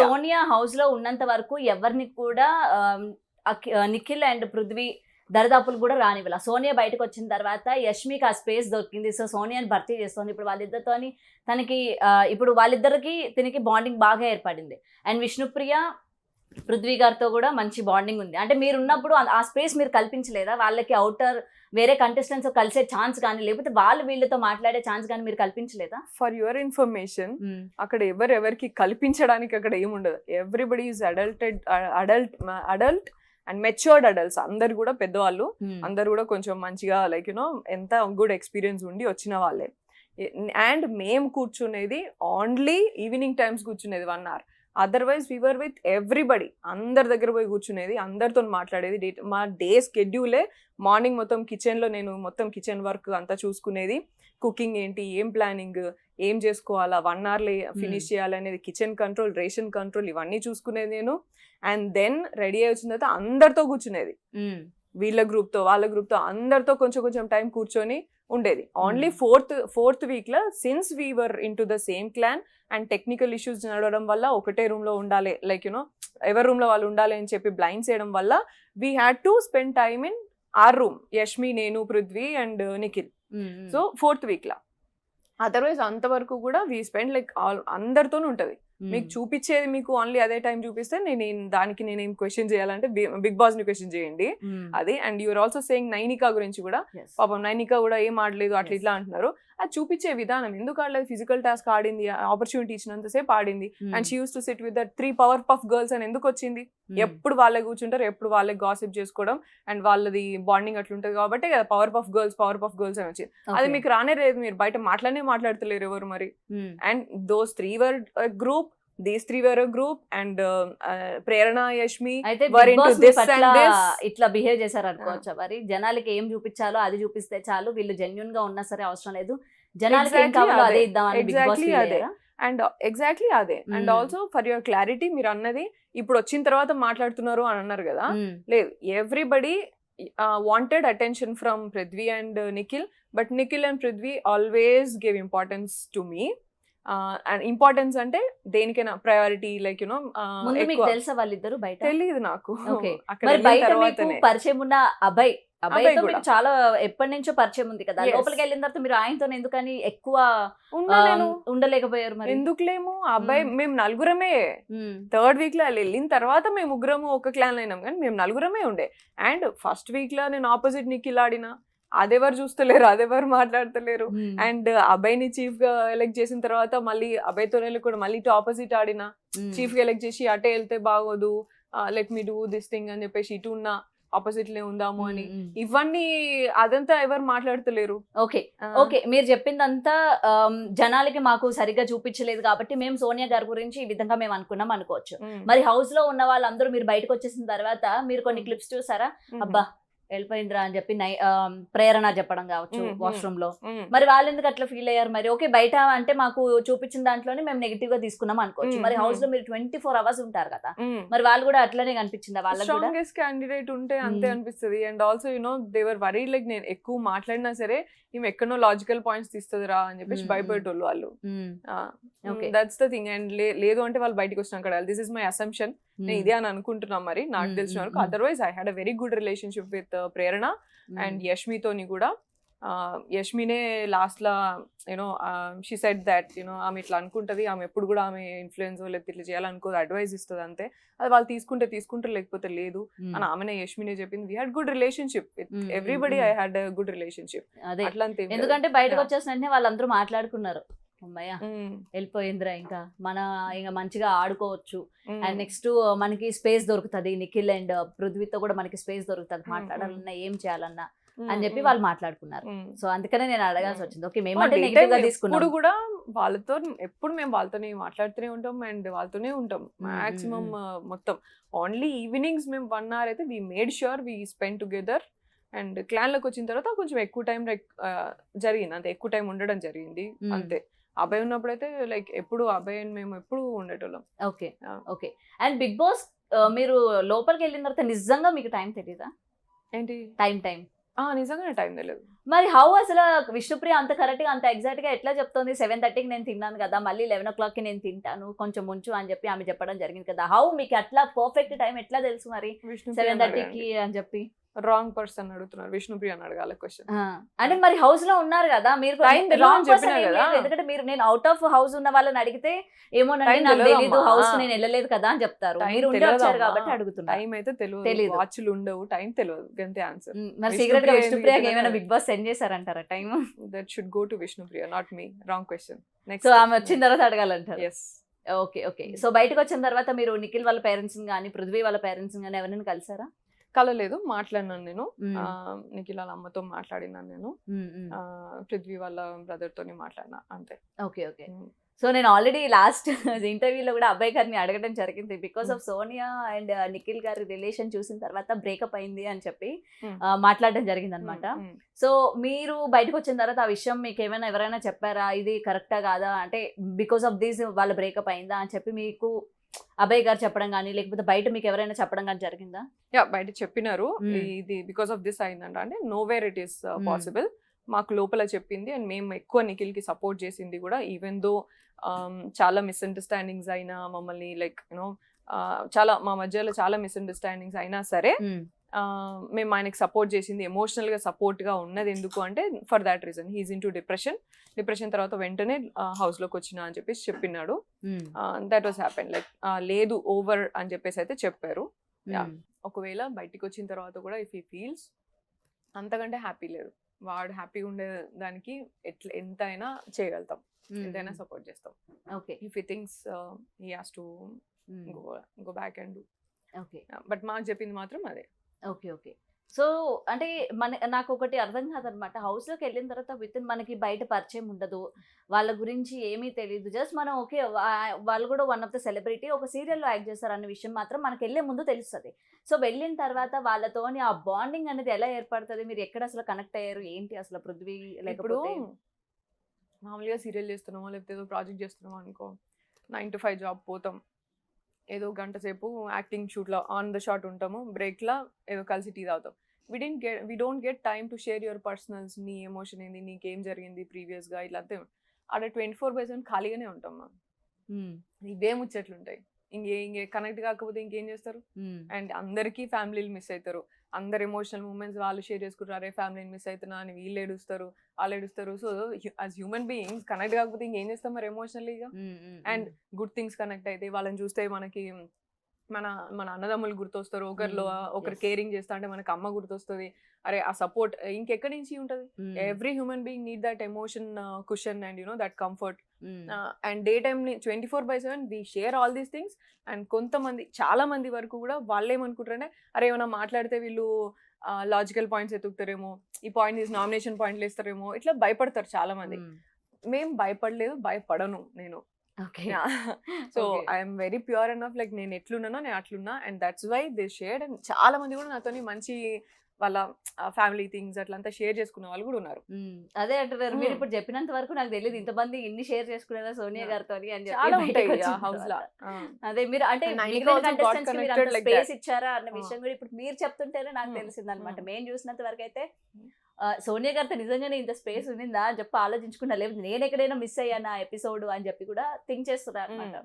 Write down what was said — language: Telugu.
సోనియా హౌస్ లో ఉన్నంత వరకు ఎవరిని కూడా నిఖిల్ అండ్ పృథ్వీ దరిదాపులు కూడా రానివ్వాల. సోనియా బయటకు వచ్చిన తర్వాత యష్మికి ఆ స్పేస్ దొరికింది. సో సోనియాని భర్తీ చేస్తుంది. ఇప్పుడు వాళ్ళిద్దరితోని తనకి ఇప్పుడు వాళ్ళిద్దరికి తినికి బాండింగ్ బాగా ఏర్పడింది. అండ్ విష్ణుప్రియ పృథ్వీ గారితో కూడా మంచి బాండింగ్ ఉంది. అంటే మీరు ఉన్నప్పుడు ఆ స్పేస్ మీరు కల్పించలేదా వాళ్ళకి? అవుటర్ వేరే కంటెస్టెంట్స్ కలిసే ఛాన్స్ కానీ, లేకపోతే వాళ్ళు వీళ్ళతో మాట్లాడే ఛాన్స్ కానీ మీరు కల్పించలేదా? ఫర్ యువర్ ఇన్ఫర్మేషన్, అక్కడ ఎవరికి కల్పించడానికి అక్కడ ఏముండదు. Everybody is adult and matured adults. అందరు కూడా పెద్దవాళ్ళు, అందరు కూడా కొంచెం మంచిగా లైక్ యునో ఎంత గుడ్ ఎక్స్పీరియన్స్ ఉండి వచ్చిన వాళ్ళే. అండ్ మేము కూర్చునేది ఓన్లీ ఈవినింగ్ టైమ్స్ కూర్చునేది 1 hour. Otherwise we were with everybody, అందరి దగ్గర పోయి కూర్చునేది, అందరితో మాట్లాడేది. మా డే స్కెడ్యూలే మార్నింగ్ మొత్తం కిచెన్లో నేను మొత్తం కిచెన్ వర్క్ అంతా చూసుకునేది. కుకింగ్ ఏంటి, ఏం ప్లానింగ్, ఏం చేసుకోవాలా, 1 hourలో ఫినిష్ చేయాలి అనేది, కిచెన్ కంట్రోల్, రేషన్ కంట్రోల్, ఇవన్నీ చూసుకునేది నేను. అండ్ దెన్ రెడీ అయి వచ్చిన తర్వాత అందరితో కూర్చునేది, వీళ్ళ గ్రూప్తో వాళ్ళ గ్రూప్తో అందరితో కొంచెం టైం కూర్చొని ఉండేది. ఓన్లీ ఫోర్త్ వీక్లో since we were in to the same clan and technical issues నడవడం వల్ల ఒకటే రూమ్లో ఉండాలి, లైక్ యునో ఎవరి రూమ్లో వాళ్ళు ఉండాలి అని చెప్పి బ్లైండ్స్ చేయడం వల్ల we had to spend time in our room, Yashmi, నేను, Prithvi and Nikhil. So 4th వీక్లో. అదర్వైజ్ అంతవరకు కూడా వీ స్పెండ్ లైక్ అందరితోనూ ఉంటుంది. మీకు చూపించేది మీకు ఓన్లీ అదే టైం చూపిస్తే దానికి నేనేం క్వశ్చన్ చేయాలంటే బిగ్ బాస్ ని క్వశ్చన్ చేయండి అది. And you're also saying Nainika గురించి కూడా, పాపం నైనికా కూడా ఏం ఆడలేదు అట్లా ఇట్లా అంటున్నారు. అది చూపించే విధానం, ఎందుకు ఆడలేదు, ఫిజికల్ టాస్క్ ఆడింది, ఆపర్చునిటీ ఇచ్చినంతసేపు ఆడింది. And she use to SIT with the 3 power puff girls అని ఎందుకు వచ్చింది? ఎప్పుడు వాళ్ళే కూర్చుంటారు, ఎప్పుడు వాళ్ళే గాసిప్ చేసుకోవడం అండ్ వాళ్ళది బాండింగ్ అట్లుంటది కాబట్టి కదా పవర్ పఫ్ గర్ల్స్ అని వచ్చింది. అది మీకు రానే లేదు, మీరు బయట మాట్లాడతలేరు ఎవరు మరి. And those 3 were a group, these 3 were a group, and Prerana, Yashmi were into this and this. ఇట్లా బిహేవ్ చేశారు అనుకోవచ్చా మరి? జనాలకి ఏం చూపించాలో అది చూపిస్తే చాలు, వీళ్ళు జెన్యున్ గా ఉన్నా సరే అవసరం లేదు, జనాలకి ఏం కావాలో అదే ఇద్దామని బిగ్ బాస్ ఫీల్ అయ్యారా? అండ్ ఎగ్జాక్ట్లీ అదే. And also for your clarity, మీరు అన్నది ఇప్పుడు వచ్చిన తర్వాత మాట్లాడుతున్నారు అని అన్నారు కదా, లేదు, everybody wanted attention from Prithvi and Nikhil, but Nikhil and Prithvi always give importance to me. And importance అంటే దేనికైనా ప్రయారిటీ, లైక్ యునో తెలుసా వాళ్ళిద్దరు బయట? తెలియదు నాకు. పరిచయం ఉన్న అబ్బాయితో మీకు చాలా ఎప్పటి నుంచో పరిచయం ఉంది కదా, లోపలికి వెళ్ళిన తర్వాత మీరు ఆయనతో ఎందుకని ఎక్కువ ఉండలేకపోయారు? మరి ఎందుకులేము, అబ్బాయి మేము 4 3rd వీక్ లో వెళ్ళిన తర్వాత మేము 3 ఒక క్లాన్ అయినాం, కానీ మేము 4 ఉండే. అండ్ ఫస్ట్ వీక్ లో నేను ఆపోజిట్ నిఖిల్ ఆడినా, అదెవరు చూస్తలేరు, అదెవరు మాట్లాడతలేరు. అండ్ అబ్బాయిని చీఫ్ గా ఎలెక్ట్ చేసిన తర్వాత మళ్ళీ అబ్బాయితో కూడా మళ్ళీ ఇటు ఆపోజిట్ ఆడినా, చీఫ్ గా ఎలెక్ట్ చేసి అటే వెళ్తే బాగోదు, let me do this thing అని చెప్పేసి ఇటు ఉన్న ఆపోజిట్ లే ఉందాము అని, ఇవన్నీ అదంతా ఎవరు మాట్లాడతలేరు. ఓకే మీరు చెప్పిందంతా జనాలకి మాకు సరిగ్గా చూపించలేదు కాబట్టి మేము సోనియా గారి గురించి ఈ విధంగా మేము అనుకున్నాం అనుకోవచ్చు. మరి హౌస్ లో ఉన్న వాళ్ళందరూ మీరు బయటకు వచ్చేసిన తర్వాత మీరు కొన్ని క్లిప్స్ చూసారా? అబ్బా వెళ్ళిపోయిందిరా అని చెప్పి ప్రేరణ చెప్పడం కావచ్చు వాష్రూమ్ లో, మరి వాళ్ళు ఎందుకు అట్లా ఫీల్ అయ్యారు? మరి ఓకే బయట అంటే మాకు చూపించిన దాంట్లోనే మేము నెగిటివ్ గా తీసుకున్నాం అనుకోవచ్చు, మరి హౌస్ లో మీరు 24 hours ఉంటారు కదా, మరి వాళ్ళు కూడా అట్లనే కనిపించిందా? వాళ్ళకి స్ట్రాంగెస్ట్ క్యాండిడేట్ ఉంటే అంతే అనిపిస్తుంది. And also you know they were worried, like నేను ఎక్కువ మాట్లాడినా సరే ఈమె ఎక్కడో లాజికల్ పాయింట్స్ తీస్తుందిరా అని చెప్పేసి భయపడేటోళ్ళు వాళ్ళు. That's the thing. అండ్ లేదు అంటే వాళ్ళు బయటకు వచ్చినాం కదా, దిస్ ఇస్ మై అసంప్షన్, నేను ఇదే అని అనుకుంటున్నాం మరి నాకు తెలిసిన వరకు. Otherwise I had a very good relationship with Prerana and యష్మితోని కూడా. యష్మినే లాస్ట్ లా you know she said that you know ఆమె ఇట్లా అనుకుంటది, ఆమె ఎప్పుడు కూడా ఆమె ఇన్ఫ్లుయెన్స్ లేకపోతే ఇట్లా చేయాలనుకోదు, అడ్వైజ్ ఇస్తుంది అంతే, అది వాళ్ళు తీసుకుంటారు లేకపోతే లేదు అని ఆమెనే యష్మినే చెప్పింది. We had good relationship with everybody, I had good relationship. అట్లా ఎందుకంటే బయటకు వచ్చేసిన వెంటనే వాళ్ళందరూ మాట్లాడుకున్నారు, అమ్మయ్య వెళ్ళిపోయిందిరా, ఇంకా మంచిగా ఆడుకోవచ్చు, అండ్ నెక్స్ట్ మనకి స్పేస్ దొరుకుతుంది, నిఖిల్ అండ్ పృథ్వీతో కూడా మనకి స్పేస్ దొరుకుతుంది, మాట్లాడాలన్నా ఏం చేయాలన్నా అని చెప్పి వాళ్ళు మాట్లాడుకున్నారు. సో అందుకనే నేను అడగాల్సి వచ్చింది. ఓకే మేమంటే నెగిటివ్ గా తీసుకున్నాం, ఇప్పుడు కూడా వాళ్ళతో ఎప్పుడు మేము వాళ్ళతోనే మాట్లాడుతూనే ఉంటాం అండ్ వాళ్ళతోనే ఉంటాం మాక్సిమం మొత్తం. ఓన్లీ ఈవినింగ్స్ మేము 1 hour అయితే we made sure we spend together. And clan లోకి వచ్చిన తర్వాత కొంచెం ఎక్కువ టైం జరిగింది, అంతే, ఎక్కువ టైం ఉండడం జరిగింది అంతే. అబ్బాయి ఉన్నప్పుడు అయితే లైక్ ఎప్పుడు అబ్బాయి మేము ఎప్పుడు ఉండేటోళ్ళం. ఓకే అండ్ బిగ్ బాస్ మీరు లోపలికి వెళ్ళిన తర్వాత నిజంగా మీకు టైం తెలీదా? ఏంటి నిజంగానే టైం తెలియదు. మరి హౌ అసలు విష్ణుప్రియ అంత కరెక్ట్ గా అంత ఎగ్జాక్ట్ గా ఎట్లా చెప్తోంది 7:30కి నేను తిన్నాను కదా, మళ్ళీ 11 నేను తింటాను, కొంచెం ఉంచు అని చెప్పి ఆమె చెప్పడం జరిగింది కదా. హౌ మీకు అట్లా పర్ఫెక్ట్ టైం ఎట్లా తెలుసు మరి విష్ణుప్రియ 7:30కి అని చెప్పి? రాంగ్ పర్సన్ అడుగుతున్నారు, విష్ణుప్రియ అని అడగాలి క్వశ్చన్. అంటే మరి హౌస్ లో ఉన్నారు కదా మీరు, Time తెలియదు అని చెప్పినా కదా. ఎందుకంటే మీరు నేను అవుట్ ఆఫ్ హౌస్ ఉన్న వాళ్ళని అడిగితే ఏమోనండి Time నాకు తెలియదు తెలీదు, అమ్మా. హౌస్ నేను వెళ్ళలేదు కదా అని చెప్తారు. Time మీరు ఉండి తెలియదు వచ్చారు అమ్మా. కాబట్టి అడుగుతున్నారు. టైం అయితే తెలియదు, తెలీదు. వాచ్లు ఉండవు, టైం తెలియదు, అంతే ఆన్సర్. మరి విష్ణుప్రియ సీక్రెట్ గా ఎందుకు విష్ణుప్రియకి తెలియదు? ఏమైనా బిగ్ బాస్ సెండ్ చేశారంటారా time? That should go to Vishnupriya, not me. Wrong question. So next. ఆమె వచ్చిన తర్వాత అడగాలంటారు. ఎస్. Okay okay. సో బయటకు వచ్చిన తర్వాత మీరు నిఖిల్ వాళ్ళ పేరెంట్స్ కానీ పృథ్వీ వాళ్ళ పేరెంట్స్ కానీ ఎవరైనా కలిసారా? కలలేదు, మాట్లాడినాను నేను. నిఖిల్ వాళ్ళ అమ్మతో మాట్లాడినాను నేను. పృథ్వీ వాళ్ళ బ్రదర్ తోని మాట్లాడినా, అంతే. Okay okay. సో నేను ఆల్రెడీ లాస్ట్ ఇంటర్వ్యూలో కూడా అబ్బాయి గారిని అడగడం జరిగింది, because of Sonia and Nikhil గారి రిలేషన్ చూసిన తర్వాత బ్రేకప్ అయింది అని చెప్పి మాట్లాడడం జరిగింది అనమాట. సో మీరు బయటకు వచ్చిన తర్వాత ఆ విషయం మీకు ఏమైనా ఎవరైనా చెప్పారా, ఇది కరెక్టా కాదా, అంటే బికాస్ ఆఫ్ దిస్ వాళ్ళ బ్రేకప్ అయిందా అని చెప్పి మీకు అబ్బాయి గారు చెప్పడం కానీ లేకపోతే బయట మీకు ఎవరైనా చెప్పడం కానీ జరిగిందా? బయట చెప్పినారు, ఇది బికాస్ ఆఫ్ దిస్ అయిందంట. అంటే నోవేర్ ఇట్ ఈస్ పాసిబుల్. మాకు లోపల చెప్పింది, అండ్ మేము ఎక్కువ నిఖిల్ కి సపోర్ట్ చేసింది కూడా, ఈవెన్ దో చాలా మిస్అండర్స్టాండింగ్స్ అయినా మమ్మల్ని లైక్ యూనో చాలా మా మధ్యలో చాలా మిస్అండర్స్టాండింగ్స్ అయినా సరే మేము ఆయనకి సపోర్ట్ చేసింది, ఎమోషనల్ గా సపోర్ట్ గా ఉన్నది ఎందుకు అంటే for that reason. He's in to depression తర్వాత వెంటనే హౌస్ లోకి వచ్చిన అని చెప్పేసి చెప్పినాడు. దట్ వాస్ హ్యాపెన్ లైక్ లేదు ఓవర్ అని చెప్పేసి అయితే చెప్పారు. ఒకవేళ బయటికి వచ్చిన తర్వాత కూడా ఇఫ్ హీ ఫీల్స్ అంతకంటే హ్యాపీ లేదు, వాడు హ్యాపీ ఉండే దానికి ఎంత అయినా చేయగలుగుతాం, ఎంతైనా సపోర్ట్ చేస్తాం. Okay. If he thinks he has to go back and do. Okay. But మాకు చెప్పింది మాత్రం అదే. Okay okay. సో అంటే నాకు ఒకటి అర్థం కాదనమాట, హౌస్లోకి వెళ్ళిన తర్వాత విత్ మనకి బయట పరిచయం ఉండదు, వాళ్ళ గురించి ఏమీ తెలియదు, జస్ట్ మనం ఓకే వాళ్ళు కూడా వన్ ఆఫ్ ద సెలబ్రిటీ, ఒక సీరియల్లో యాక్ట్ చేస్తారు అన్న విషయం మాత్రం మనకి వెళ్ళే ముందు తెలుస్తుంది. సో వెళ్ళిన తర్వాత వాళ్ళతోని ఆ బాండింగ్ అనేది ఎలా ఏర్పడుతుంది, మీరు ఎక్కడ అసలు కనెక్ట్ అయ్యారు, ఏంటి అసలు పృథ్వీ? ఇప్పుడు మామూలుగా సీరియల్ చేస్తున్నామో లేకపోతే ఏదో ప్రాజెక్ట్ చేస్తున్నామో అనుకో, 9 to 5 జాబ్ పోతాం, ఏదో గంట సేపు యాక్టింగ్ షూట్లో ఆన్ ద షాట్ ఉంటాము, బ్రేక్లో ఏదో కలిసి టీ తాగుతాం. We don't get time to share your personals, నీ ఎమోషన్ ఏంది, నీకేం జరిగింది ప్రీవియస్గా, ఇట్లా అంతే. ఆడ 24/7 ఖాళీగానే ఉంటాం మనం, ఇవే ముచ్చట్లుంటాయి. ఇంకే కనెక్ట్ కాకపోతే ఇంకేం చేస్తారు? అండ్ అందరికీ ఫ్యామిలీలు మిస్ అవుతారు, అందరు ఎమోషనల్ మూమెంట్స్ వాళ్ళు షేర్ చేసుకుంటారు, అరే ఫ్యామిలీని మిస్ అవుతున్నా అని వీళ్ళు ఏడుస్తారు, వాళ్ళు ఏడుస్తారు. So as human beings connect కాకపోతే ఇంకేం చేస్తాం మరి ఎమోషనల్లీగా? అండ్ గుడ్ థింగ్స్ కనెక్ట్ అయితే వాళ్ళని చూస్తే మనకి మన అన్నదమ్ములు గుర్తొస్తారు, ఒకరు కేరింగ్ చేస్తా అంటే మనకు అమ్మ గుర్తొస్తుంది, అరే ఆ సపోర్ట్ ఇంకెక్కడి నుంచి ఉంటుంది? Every human being need that emotion cushion and you know that comfort. And day time 24/7 we share all these things. And కొంతమంది చాలా మంది వరకు కూడా వాళ్ళు ఏమనుకుంటారంటే అరే ఏమైనా మాట్లాడితే వీళ్ళు లాజికల్ పాయింట్స్ ఎత్తుకుతారేమో, ఈ పాయింట్ తీసి నామినేషన్ పాయింట్లు వేస్తారేమో, ఇట్లా భయపడతారు చాలా మంది. మేము భయపడలేదు, భయపడను నేను. So I'm very pure enough, like నేను ఎట్లున్నానో నేను అట్లున్నా, and that's why they shared. And చాలా మంది కూడా నాతోని మంచి వాళ్ళ ఫ్యామిలీ థింగ్స్ అట్లంతా షేర్ చేసుకున్న వాళ్ళు కూడా ఉన్నారు. అదే అంటున్నారు, మీరు ఇప్పుడు చెప్పినంత వరకు నాకు తెలియదు ఇంతమంది ఇన్ని షేర్ చేసుకునేదా సోనియా గారితో అని చాలా ఉంటాయి హౌస్ లో. అదే మీరు అంటే స్పేస్ ఇచ్చారా అన్న విషయం కూడా ఇప్పుడు మీరు చెప్తుంటేనే నాకు తెలిసింది అనమాట. మేము చూసినంత వరకు అయితే సోనియా గారితో నిజంగానే ఇంత స్పేస్ ఉండిందా అని చెప్పి ఆలోచించుకున్నా, లేకపోతే నేను ఎక్కడైనా మిస్ అయ్యాను ఆ ఎపిసోడ్ అని చెప్పి కూడా థింక్ చేస్తున్నా అనమాట.